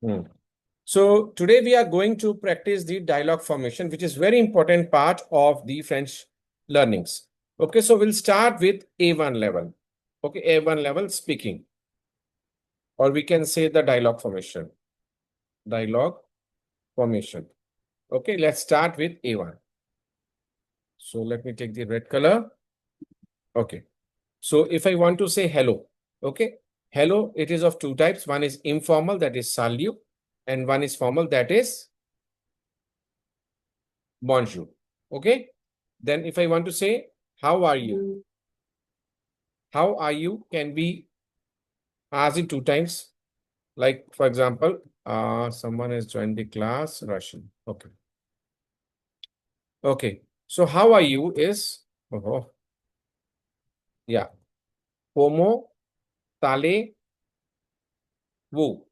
Hmm. So today we are going to practice the dialogue formation, which is very important part of the French learnings. Okay, so we'll start with A1 level. Okay, A1 level speaking, or we can say the dialogue formation. Dialogue formation. Okay, let's start with A1. So let me take the red color. Okay. So if I want to say hello, okay, hello, it is of two types. One is informal, that is salut, and one is formal, that is bonjour. Okay. Then if I want to say, how are you? How are you can be asked in two times. Like, for example, someone has joined the class, Russian. Okay. Okay. So how are you is, oh, yeah, como tale vu.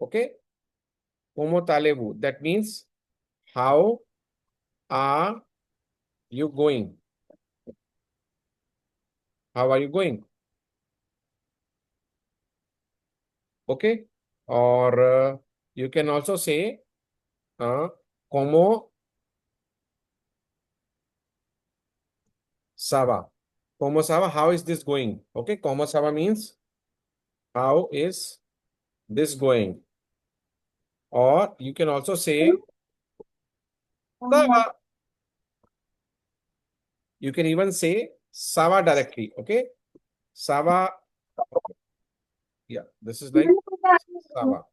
Okay. Como tale vu. That means, how are you going? How are you going? Okay. Or you can also say, como sava. Como sava, how is this going? Okay. Como sava means, how is this going? Or you can also say, sava. You can even say sava directly. Okay. Sava. Yeah. This is like sava.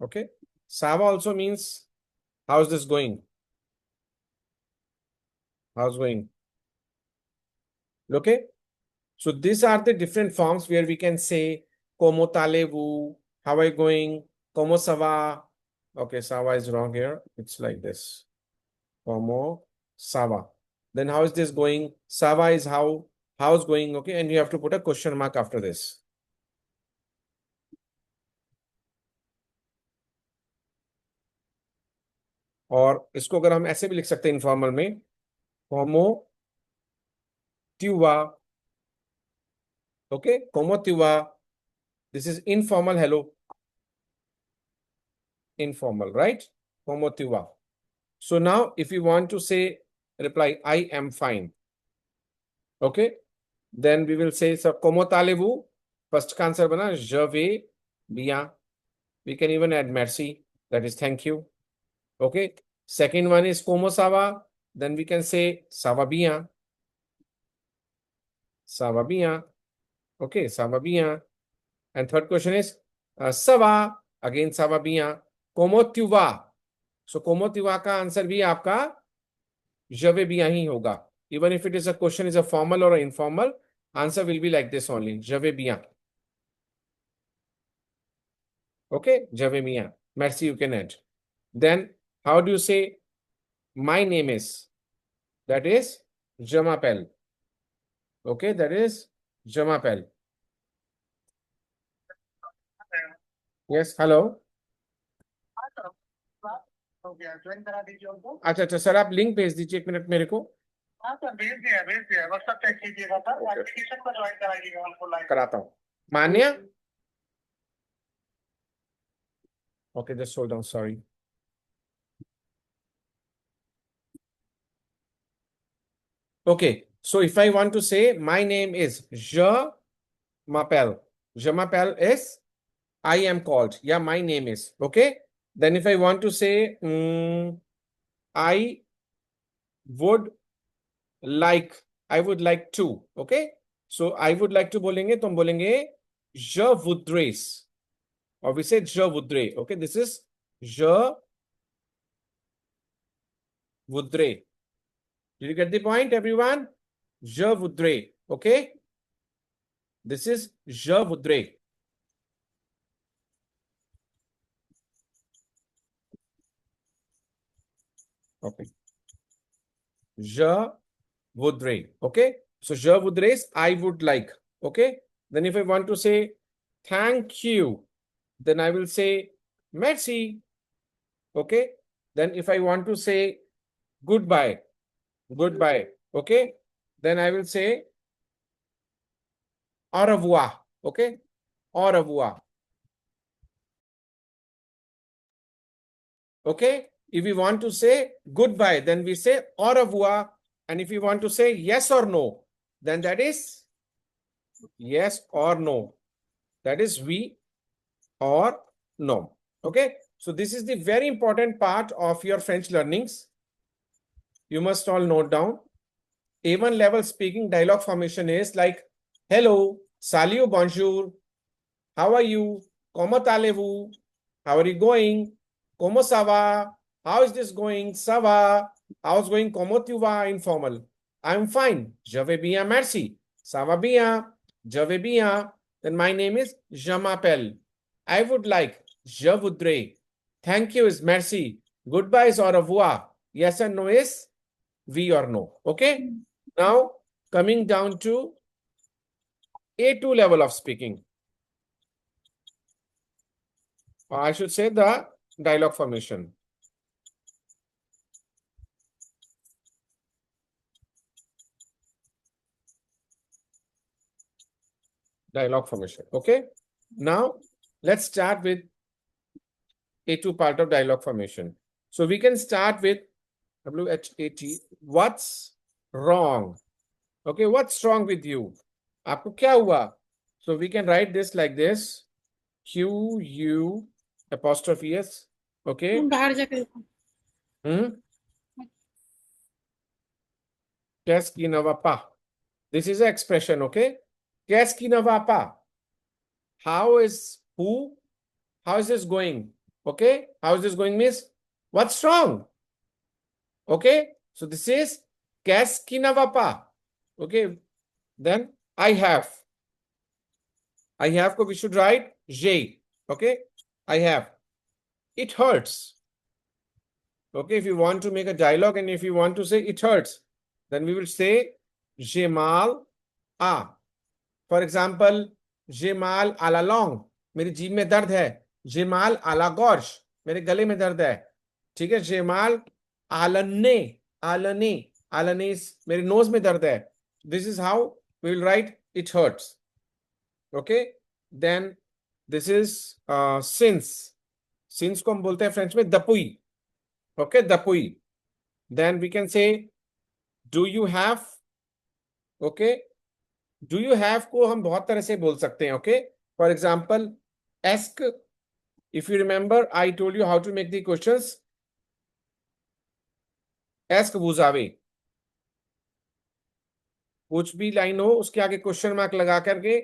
Okay. Sava also means, how's this going? How's going? Okay. So these are the different forms where we can say, como talevu, how are you going? Como sava. Okay, sava is wrong here. It's like this. Como sava. Then how is this going? Sava is how's going, okay? And you have to put a question mark after this. और इसको अगर हम ऐसे भी लिख सकते हैं informal में, como tua. Okay, como tua. This is informal hello. Informal, right? Como tua. So now if you want to say reply, I am fine. Okay. Then we will say, so, como talevu? First का answer बना, je vais bien. We can even add merci. That is thank you. Okay. Second one is como ça va? Then we can say ça va bien. Ça va bien. Okay. Ça va bien. And third question is ça va. Again, ça va bien. Como tu vas? So como tu vas का answer भी आपका je vais bien ही होगा. Even if it is a question is a formal or informal, answer will be like this only. Je vais bien. Okay, je vais bien. Merci, you can add. Then, how do you say my name is? That is je m'appelle. Okay, that is je m'appelle. Yes, hello. अच्छा अच्छा sir, आप link भेज दीजिए 1 minute मेरे को. हाँ sir, भेज दिया व्हाट्सएप चेक कीजिएगा सर. एप्लीकेशन पर ज्वाइन कराइएगा हमको. लाइव कराता हूँ. मान्या. Okay, just hold on, sorry. Okay, so if I want to say my name is je m'appelle. Je m'appelle is I am called. Yeah, my name is. Okay. Then if I want to say I would I would like to. Okay. So I would like to बोलेंगे तो हम बोलेंगे je voudrais. Or we say je voudrais. Okay. This is je voudrais. Did you get the point, everyone? Je voudrais. Okay. This is je voudrais. Okay. Je voudrais. Okay. So je voudrais, I would like. Okay. Then if I want to say thank you, then I will say merci. Okay. Then if I want to say goodbye, okay, then I will say au revoir. Okay. Au revoir. Okay. If we want to say goodbye, then we say au revoir. And if you want to say yes or no, then that is yes or no. That is oui or no. Okay. So this is the very important part of your French learnings. You must all note down. A1 level speaking dialogue formation is like hello, salut, bonjour, how are you, comment allez-vous, how are you going, comment ça va, how is this going, ça va, how's going, comment tu vas, informal, I'm fine, je vais bien, merci, ça va bien, je vais bien, then my name is je m'appelle, I would like, je voudrais, thank you is merci, goodbye is au revoir, yes and no is oui or no. Okay. Now coming down to A2 level of speaking. Or I should say the dialogue formation. Dialogue formation. Okay. Now let's start with A2 part of dialogue formation. So we can start with WHAT. What's wrong? Okay. What's wrong with you? आपको क्या हुआ? So we can write this like this. QU apostrophe S. Okay. Qu'est-ce qui ne va pas? This is an expression, okay? Qu'est-ce qui ne va pas? How is who? How is this going? Okay? How is this going, miss? What's wrong? Okay? So this is qu'est-ce qui ne va pas? Okay? Then I have. I have, we should write J. Okay? I have. It hurts. Okay? If you want to make a dialogue and if you want to say it hurts, then we will say j'ai mal à. For example, j'ai mal à la langue. मेरी जीभ में दर्द है. J'ai mal à la gorge. मेरे गले में दर्द है. ठीक है. J'ai mal à la nez. À la nez. À la nez. मेरे nose में दर्द है. This is how we will write it hurts. Okay. Then this is since. Since को हम बोलते हैं French में depuis. Okay. Depuis. Then we can say do you have? Okay. Do you have को हम बहुत तरह से बोल सकते हैं. Okay. For example, ask. If you remember, I told you how to make the questions. Ask vous avez. कुछ भी लाइन हो उसके आगे क्वेश्चन मार्क लगा करके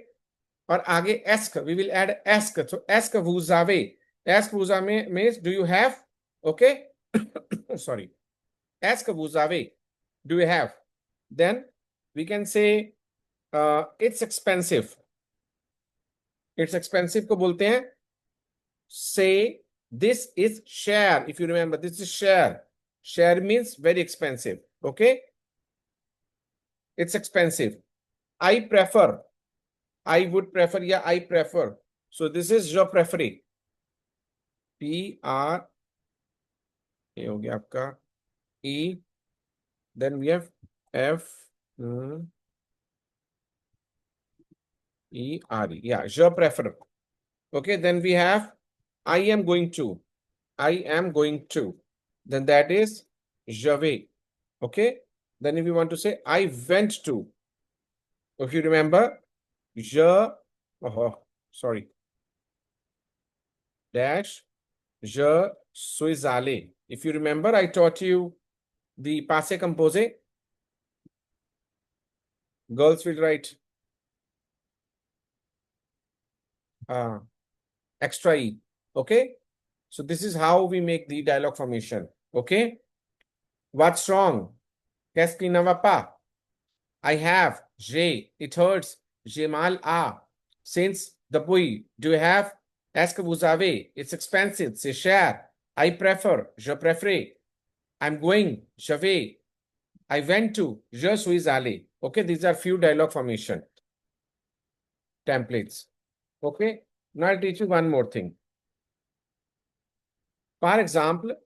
और आगे ask. We will add ask. So ask vous avez. Ask vous avez means do you have? Okay. Sorry. Ask vous avez. Do you have? Then we can say it's expensive. It's expensive को बोलते हैं. Say this is cher. If you remember, this is cher. Cher means very expensive. Okay. It's expensive. I prefer. I would prefer. Yeah, I prefer. So this is je préfère. P-R. ये हो गया आपका E. Then we have F. E-R-E. Yeah, je préfère. Okay. Then we have I am going to. I am going to. Then that is je vais. Okay. Then if you want to say I went to. If you remember, sorry. Dash, je suis allé. If you remember, I taught you the passé composé. Girls will write extra E. Okay. So this is how we make the dialogue formation. Okay. What's wrong? Qu'est-ce qui ne va pas? I have. J'ai. It hurts. J'ai mal à. Since, depuis. Do you have? Est-ce que vous avez? It's expensive. C'est cher. I prefer. Je préfère. I'm going. Je vais. I went to. Je suis allé. Okay. These are few dialogue formation templates. Okay. Now I'll teach you one more thing. For example,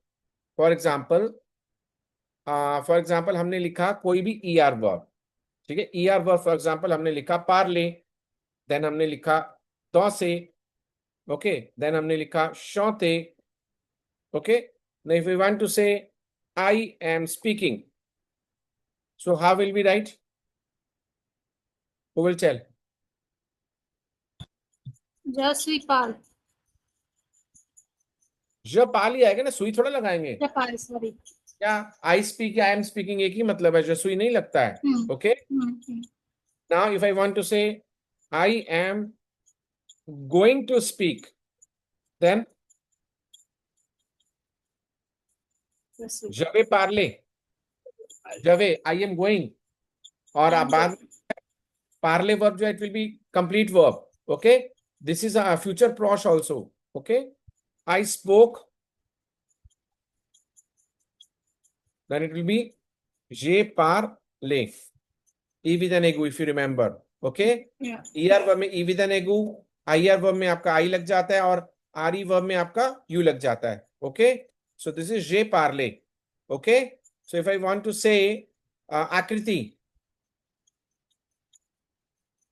हमने लिखा कोई भी ER verb. ठीक है. ER verb, for example, हमने लिखा parler. Then हमने लिखा danser. Okay. Then हमने लिखा chanter. Okay. Now, if we want to say, I am speaking, so how will we write? Who will tell? Je suis parle. Je parle ही आएगा ना, सुई थोड़ा लगाएंगे. Je parle, sorry. क्या I speak या I am speaking एक ही मतलब है, जो सुई नहीं लगता है. Okay? Now, if I want to say, I am going to speak, then je vais parler. Je vais, I am going. और आप बाद parler verb जो है, it will be complete verb. Okay? This is a future pros also. Okay? I spoke. Then it will be je parle. E with an egu, if you remember. Okay? Yeah. ER verb में E with an egu, IR verb में आपका I लग जाता है और RE verb में आपका U लग जाता है. Okay? So this is je parle. Okay? So if I want to say Akriti,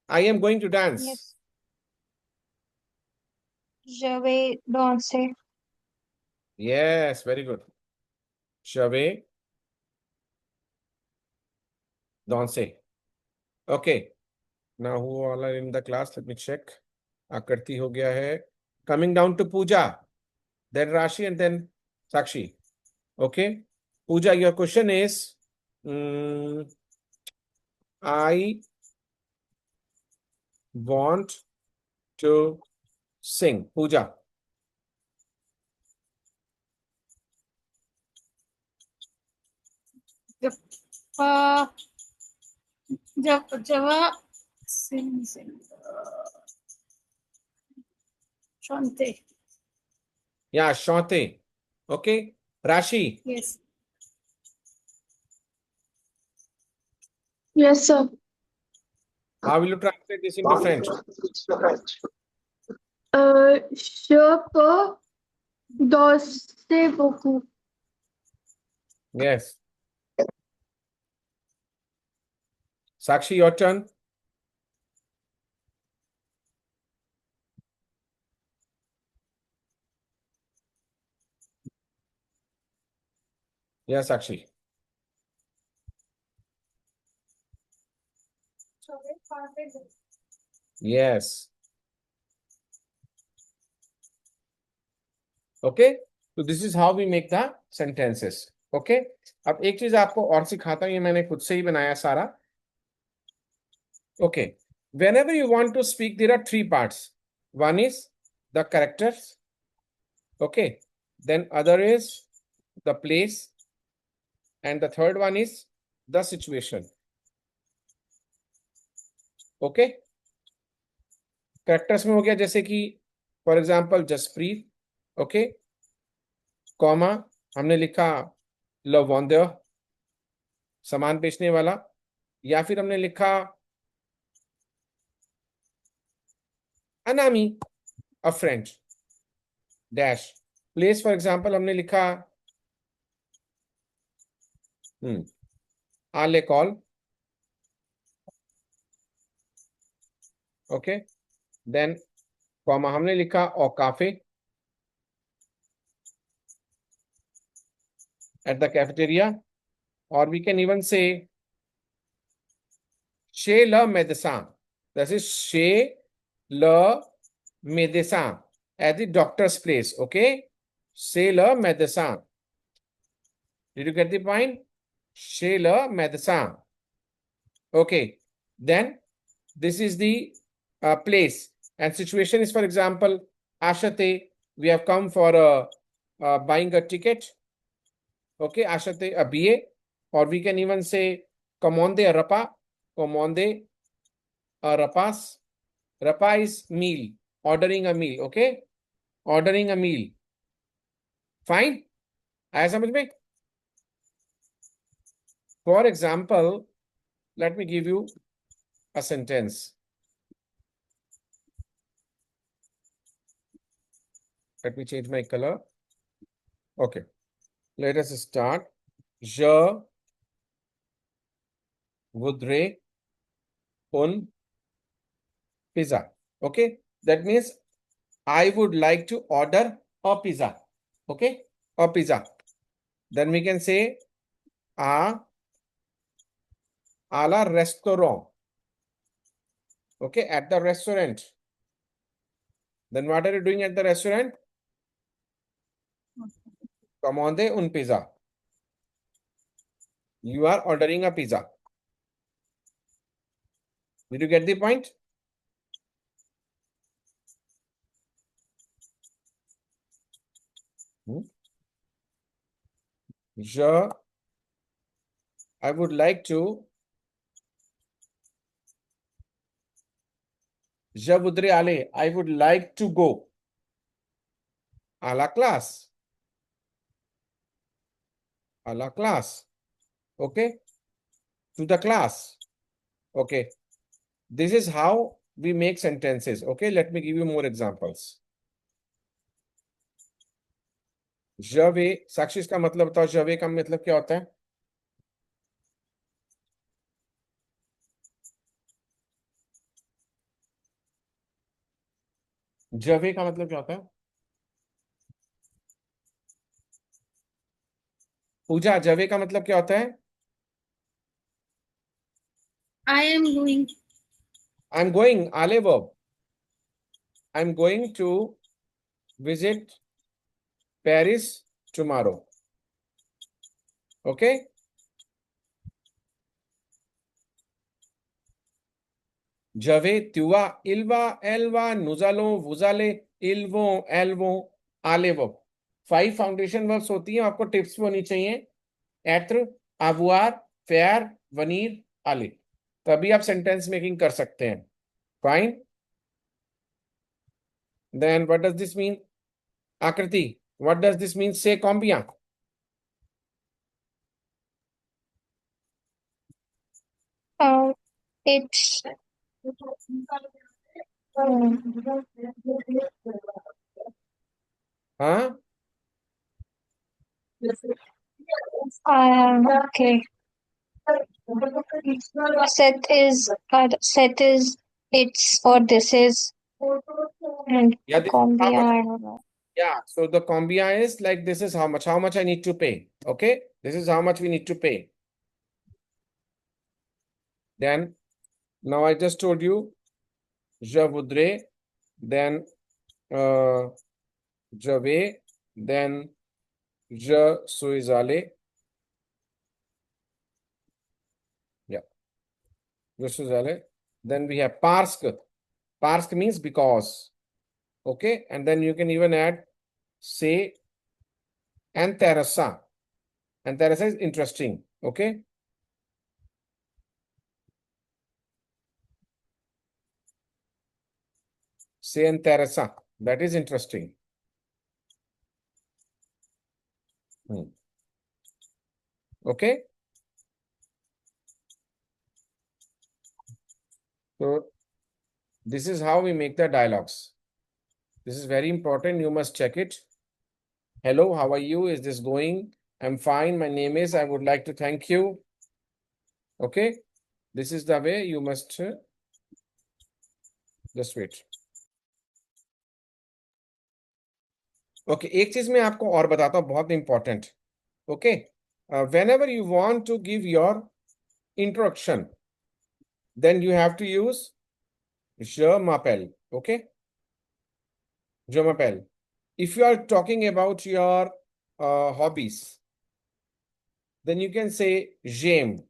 I am going to dance. Yes. Je vais danser. Yes, very good. Je vais danser. Okay. Now who all are in the class? Let me check. Akriti ho gaya hai. Coming down to Pooja, then Rashi, and then Sakshi. Okay. Pooja, your question is, I want to sing. Pooja. Chanter. Yeah, chanter. Okay. Rashi. Yes. Yes, sir. How will you translate this into French? Je peux danser beaucoup. Yes. Sakshi, your turn. Yeah, Sakshi. Yes. Okay. So this is how we make the sentences. Okay. अब एक चीज आपको और सिखाता हूं, ये मैंने खुद से ही बनाया सारा. Okay. Whenever you want to speak, there are three parts. One is the characters. Okay. Then other is the place. And the third one is the situation. Okay. Characters में हो गया जैसे कि for example Jasprit. Okay. Comma हमने लिखा लवंदर, सामान बेचने वाला, या फिर हमने लिखा अनामी, a friend, dash. Place for example हमने लिखा आले कॉल. ओके. देन कॉमा हमने लिखा और cafe at the cafeteria, or we can even say chez le médecin. That is chez le médecin, at the doctor's place. Okay, chez le médecin. Did you get the point? Chez le médecin. Okay, then this is the place, and situation is, for example, Ashate, we have come for buying a ticket. Okay, Ashate, a BA, or we can even say commande a rapa, commande a rapas. Rapa is meal, ordering a meal. Okay, ordering a meal. Fine. आया समझ में? For example, let me give you a sentence. Let me change my color. Okay. Let us start. Je voudrais un pizza. Okay. That means I would like to order a pizza. Okay. A pizza. Then we can say à la restaurant. Okay, at the restaurant. Then what are you doing at the restaurant? Commande un pizza. You are ordering a pizza. Did you get the point? I would like to. Je voudrais aller. I would like to go. À la classe. À la classe. Okay. To the class. Okay. This is how we make sentences. Okay. Let me give you more examples. Je vais. साक्षी इसका मतलब बताओ. Je vais का मतलब क्या होता है? Je vais का मतलब क्या होता है? पूजा, je vais का मतलब क्या होता है? I am going. I'm going. आले verb. I'm going to visit Paris tomorrow. Okay. Jave, Tua, Ilva, Elva, Nuzalo, Vuzale, Ilvo, Elvo, Alevo. 5 foundation verbs होती हैं. आपको टिप्स होनी चाहिए. एत्र, अवुआर, फेयर, वनीर, आले. तभी आप सेंटेंस मेकिंग कर सकते हैं. Fine. Then what does this mean? Akriti, what does this mean? Say combien. It's Huh? okay. Set is it's or this is and Yeah, this is how much. I don't know. Yeah, so the combien is like this is how much I need to pay. Okay, this is how much we need to pay. Then now I just told you je voudrais, then je vais, then je suis allé. Yeah, je suis allé. Then we have parce que. Parce que means because. Okay, and then you can even add say and teresa. And teresa is interesting. Okay. Say and teresa. That is interesting. Okay. So this is how we make the dialogues. This is very important. You must check it. Hello, how are you? Is this going? I'm fine. My name is. I would like to thank you. Okay. This is the way you must just wait. Okay. एक चीज मैं आपको और बताता हूँ बहुत important. Okay. Whenever you want to give your introduction, then you have to use je m'appelle. Okay. Je m'appelle. If you are talking about your hobbies, then you can say j'aime.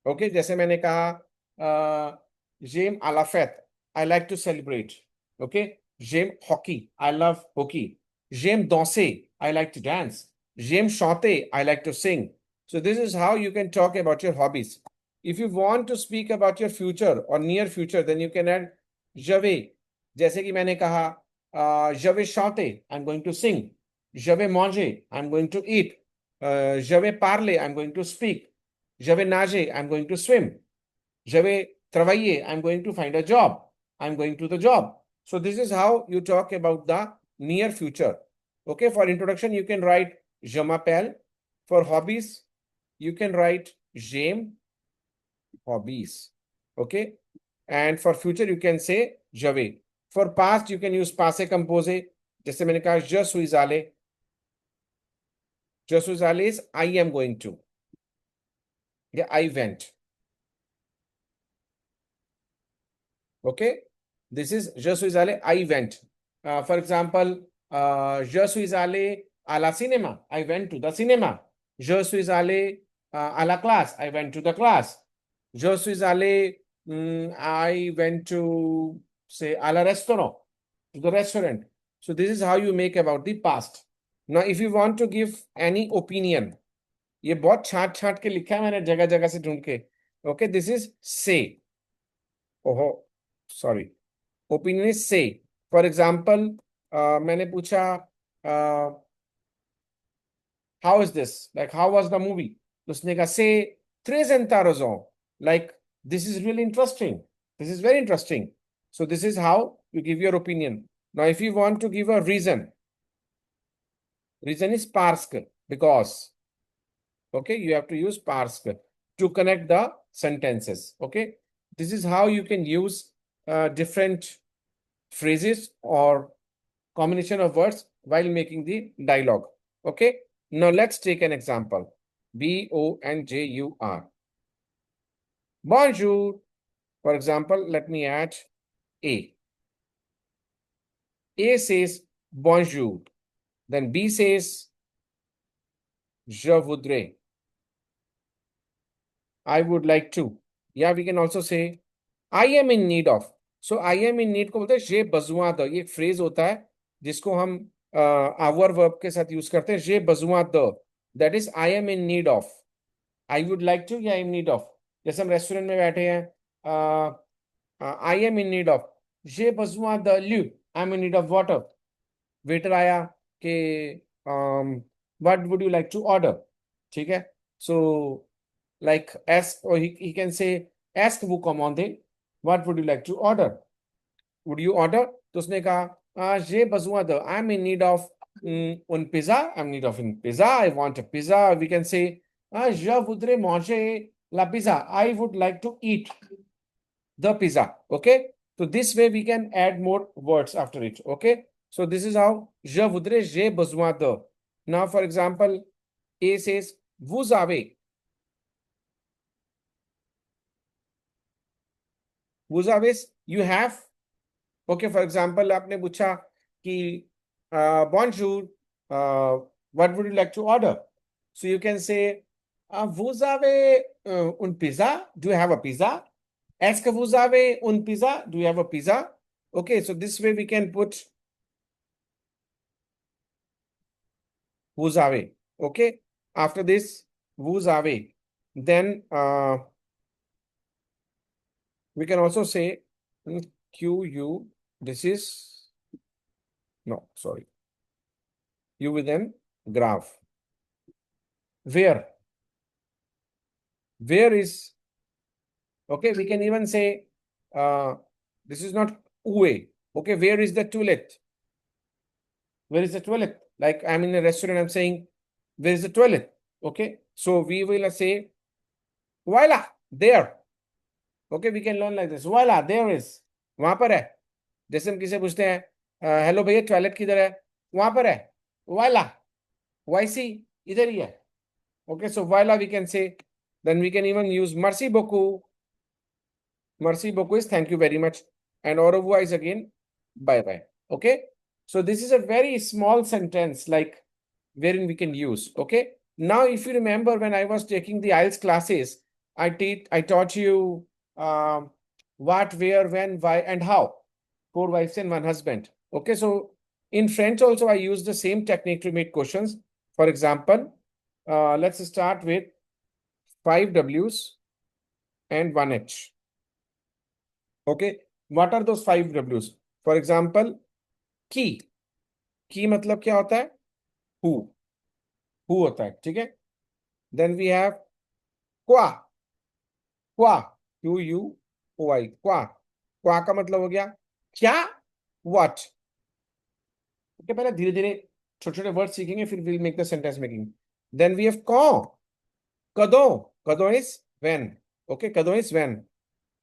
Okay, जैसे मैंने कहा j'aime à la fête. I like to celebrate. Okay, j'aime hockey. I love hockey. J'aime danser. I like to dance. J'aime chanter. I like to sing. So this is how you can talk about your hobbies. If you want to speak about your future or near future, then you can add je vais. जैसे कि मैंने कहा je vais chanter. I'm going to sing. Je vais manger. I'm going to eat. Je vais parler. I'm going to speak. Je vais nager. I'm going to swim. Je vais travailler. I'm going to find a job. I'm going to the job. So this is how you talk about the near future. Okay, for introduction, you can write je m'appelle. For hobbies, you can write j'aime hobbies. Okay, and for future, you can say je vais. For past, you can use passé composé. जैसे मैंने कहा je suis allé. Je suis allé is I am going to. Yeah, I went. Okay. This is je suis allé, I went. For example, je suis allé à la cinéma. I went to the cinema. Je suis allé à la classe. I went to the class. Je suis allé, I went to, say, à la restaurant, to the restaurant. So this is how you make about the past. Now, if you want to give any opinion, ये बहुत छाट छाट के लिखा है मैंने जगह जगह से ढूंढ के. Okay, this is say. Oh, sorry. Opinion is say. For example, मैंने पूछा, how is this? Like, how was the movie? तो उसने कहा, say tres raison. Like, this is really interesting. This is very interesting. So this is how you give your opinion. Now, if you want to give a reason is parce que, because. Okay, you have to use parce que to connect the sentences. Okay, this is how you can use different phrases or combination of words while making the dialogue. Okay, now let's take an example. Bonjour. Bonjour. For example, let me add A. A says bonjour. Then B says je voudrais. I would like to. Yeah, we can also say I am in need of. So I am in need को बोलते हैं j'ai besoin de. ये एक phrase होता है जिसको हम our verb के साथ यूज करते हैं. j'ai besoin de. That is I am in need of. I would like to या I am in need of. जैसे हम रेस्टोरेंट में बैठे हैं, I am in need of. j'ai besoin de l'eau. I am in need of water. Waiter आया कि what would you like to order? ठीक है. So like ask, or he can say ask vous commander, what would you like to order? Would you order? तो उसने कहा j'ai besoin de, I'm in need of un pizza. I'm in need of a pizza. I want a pizza. We can say je voudrais manger la pizza. I would like to eat the pizza. Okay, so this way we can add more words after it. Okay, so this is how je voudrais, j'ai besoin de. Now for example, A says vous avez. Vous avez, you have. Okay, for example, आपने पूछा कि bonjour, what would you like to order? So you can say vous avez un pizza? Do you have a pizza? Est-ce que vous avez un pizza? Do you have a pizza? Okay, so this way we can put vous avez. Okay, after this, vous avez. Then we can also say QU. This is, no, sorry. U with an graph. Where? Where is, okay, we can even say, this is not où. Okay, where is the toilet? Where is the toilet? Like I'm in a restaurant, I'm saying, where is the toilet? Okay, so we will say, voila, there. Okay, we can learn like this. Voila, there is. वहां पर है. जैसे हम किसी से पूछते हैं, hello भैया टॉयलेट किधर है? वहां पर है. voila, YC इधर ही है. Okay, so voila we can say. Then we can even use merci beaucoup. Merci beaucoup is thank you very much. And au revoir is again bye bye. Okay, so this is a very small sentence like wherein we can use. Okay, now if you remember when I was taking the IELTS classes, I taught you what, where, when, why, and how. 4 wives and 1 husband. Okay, so in French also I use the same technique to make questions. For example, let's start with 5 W's and 1 H. Okay, what are those 5 W's? For example, key. Key मतलब क्या होता है? Who. Who होता है, ठीक है? Then we have qua. Qua. QUOI. Qua. Qua का मतलब हो गया क्या? What. Okay, पहले धीरे धीरे छोटे छोटे वर्ड सीखेंगे, फिर we'll make the sentence making. Then we have quand. कदों. कदों is when. Okay, कदों is when.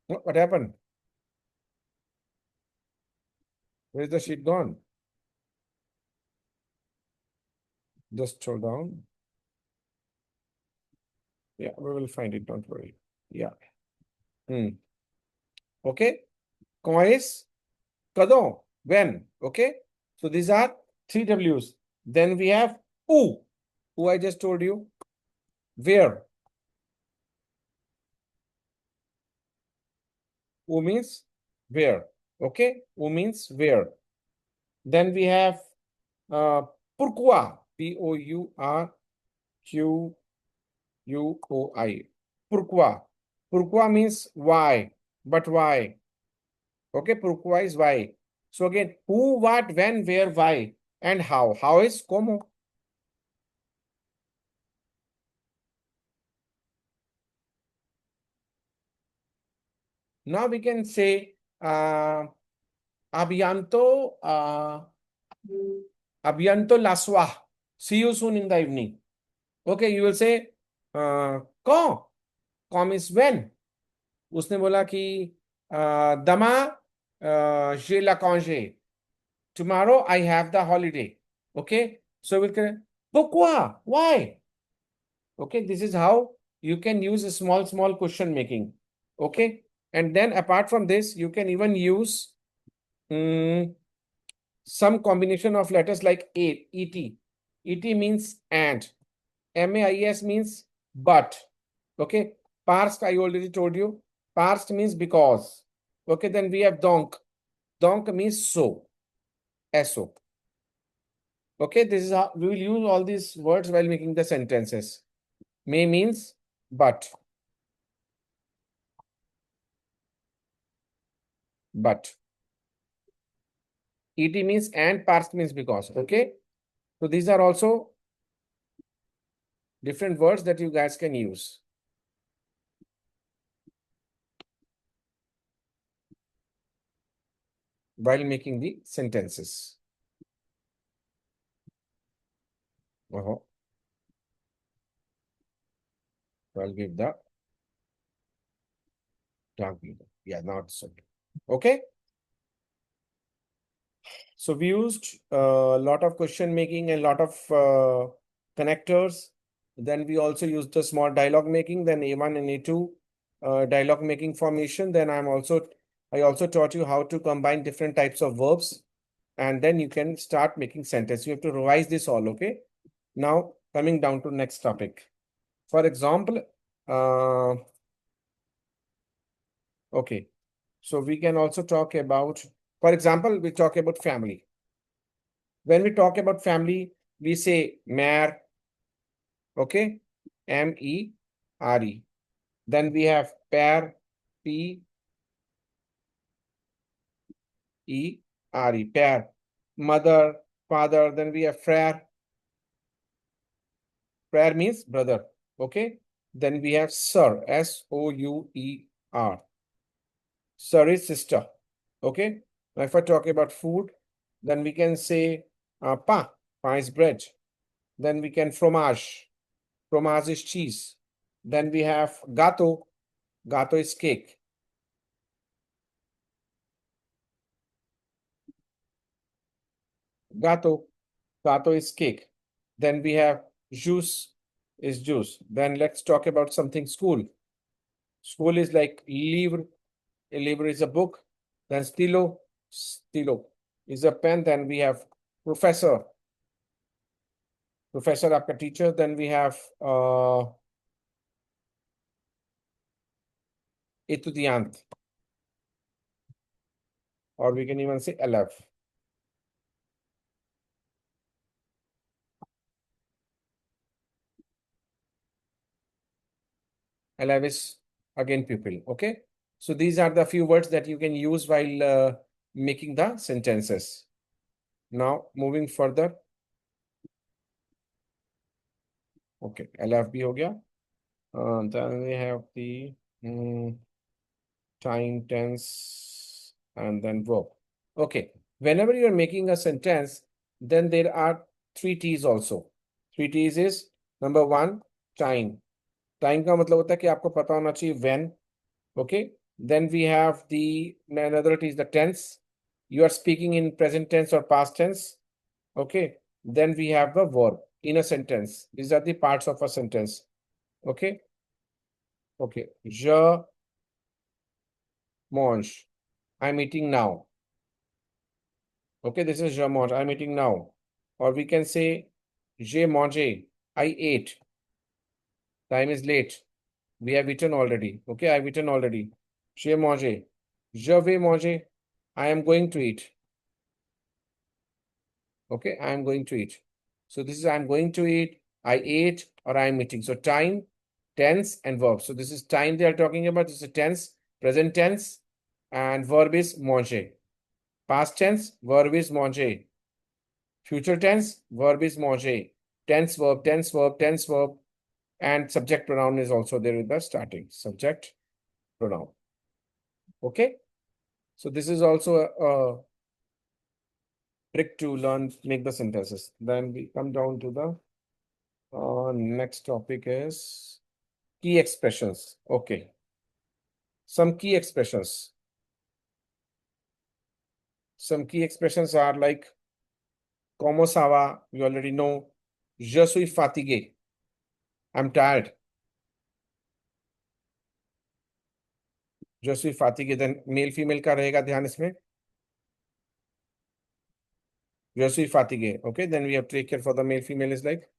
What happened? Where is the sheet gone? Just scroll down. Yeah, we will find it, don't worry. Yeah. Okay. Quand is, kadon, when. Okay. So these are three W's. Then we have who. Who I just told you. Where. Who means where. Okay. Who means where. Then we have pourquoi. Pourquoi. Pourquoi. Pourquoi means why. But why? Okay, pourquoi is why. So again, who, what, when, where, why, and how. How is como. Now we can say abianto, abianto la soir. See you soon in the evening. Okay, you will say quand. Quand means when. उसने बोला कि demain j'ai la congé. Tomorrow I have the holiday. Okay, so we'll say pourquoi? Why? Okay, this is how you can use a small question making. Okay, and then apart from this, you can even use some combination of letters like et. Et means and. Mais means but. Okay, parsed I already told you. Parsed means because. Okay, then we have donc. Donc means so. So. Okay, this is how we will use all these words while making the sentences. May means but. But. Et means and, parsed means because. Okay, so these are also different words that you guys can use while making the sentences. So I'll give the dark blue. Yeah, not so. Okay. So we used a lot of question making and a lot of connectors. Then we also used the small dialogue making, then A1 and A2 dialogue making formation. Then I also taught you how to combine different types of verbs, and then you can start making sentence. You have to revise this all, okay? Now coming down to next topic. For example, okay, so we can also talk about, for example, we talk about family. When we talk about family, we say mer, okay, MERE. Then we have père, PERE, père, mother, father. Then we have frère. Frère means brother, okay. Then we have sœur, SOUER. Sœur is sister, okay. Now if I talk about food, then we can say pain, pain is bread. Then we can fromage, fromage is cheese. Then we have gâteau, gâteau is cake. Gâteau, gâteau is cake. Then we have juice is juice. Then let's talk about something school. School is like livre, a livre is a book. Then stylo, stylo is a pen. Then we have professor, professor आपका teacher. Then we have étudiant, or we can even say élève. Élève is again pupil, okay? So these are the few words that you can use while making the sentences. Now moving further. Okay, élève भी हो गया. Then we have the time, tense, and then verb. Okay, whenever you're making a sentence, then there are three T's also. Three T's is number one, time. Time का मतलब होता है कि आपको पता होना चाहिए when. Okay, then we have the another T is the tense. You are speaking in present tense or past tense. Okay, then we have the verb in a sentence. These are the parts of a sentence. Okay, Okay. Je mange. I'm eating now. Okay, this is je mange. I'm eating now. Or we can say j'ai mangé. I ate. Time is late. We have eaten already. Okay, I've eaten already. J'ai mangé. Je vais manger. I am going to eat. Okay, I am going to eat. So this is I'm going to eat, I ate, or I am eating. So time, tense, and verb. So this is time they are talking about. This is tense, present tense, and verb is manger. Past tense, verb is manger. Future tense, verb is manger. Tense verb, tense verb, tense verb, and subject pronoun is also there with the starting. Subject pronoun. Okay. So this is also a trick to learn, make the sentences. Then we come down to the next topic is key expressions. Okay. Some key expressions. Some key expressions are like como ça va, you already know. Je suis fatigué. I'm tired. Je suis fatigué. Then male female का रहेगा ध्यान इसमें. Je suis fatigué. Okay. Then we have to take care for the male female is like.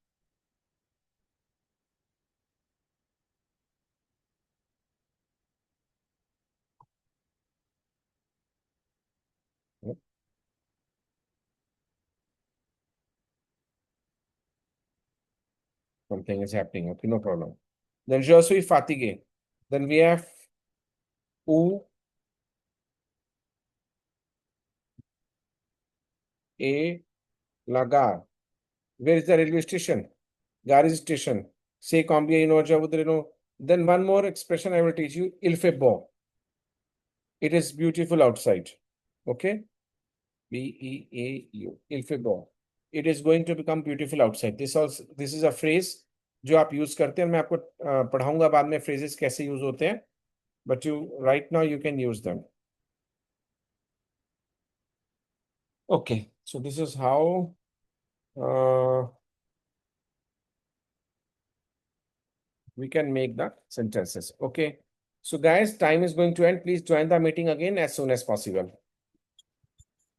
Something is happening. Okay. No problem. Then je suis fatigué. Then we have où est la gare. Where is the railway station? Gare station. Say combien in order. Then one more expression I will teach you. Il fait beau. It is beautiful outside. Okay. B-E-A-U. Il fait beau. It is going to become beautiful outside. This is a phrase जो आप use करते हैं. मैं आपको पढ़ाऊंगा बाद में phrases कैसे यूज होते हैं. But you right now you can use them. Okay. So this is how we can make the sentences. Okay. So guys, time is going to end. Please join the meeting again as soon as possible.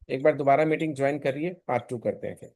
एक बार दोबारा meeting join करिए, part 2 करते हैं फिर.